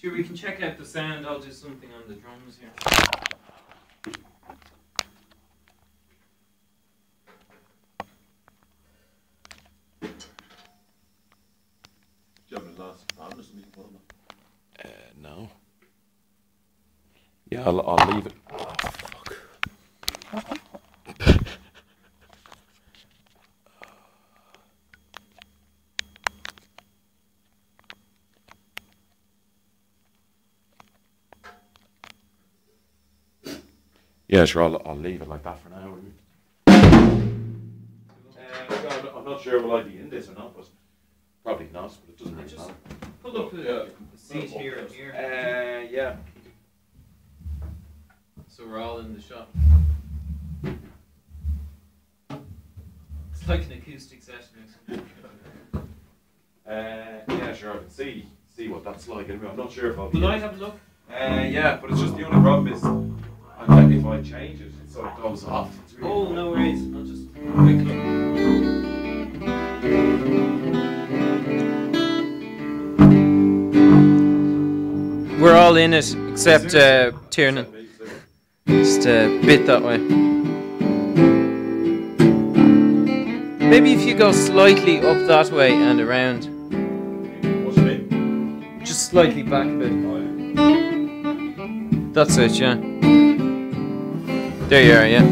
Sure, we can check out the sound. I'll do something on the drums here. Do you have a last fan or something? No. Yeah, I'll leave it. Oh, fuck. Yeah, sure, I'll leave it like that for now. I'm not sure will I be in this or not, but probably not, but it doesn't really matter. Pull up the seat here and here. Yeah. So we're all in the shot. It's like an acoustic session or something. Yeah, sure, I can see what that's like. Anyway, I'm not sure if I'll be. Will I have a look? Yeah, but it's just the only problem is, if I change it, it sort of goes off. It's really Oh, no worries. I'll just quick look. We're all in it, except Tiernan. Just a bit that way. Maybe if you go slightly up that way and around. What do you mean? Just slightly back a bit. That's it, yeah. There you are, yeah.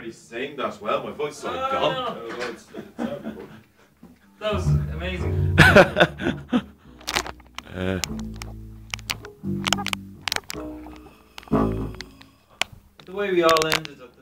really sing that well. My voice is sort of Oh, gone. no. Oh, it's terrible. That was amazing. The way we all ended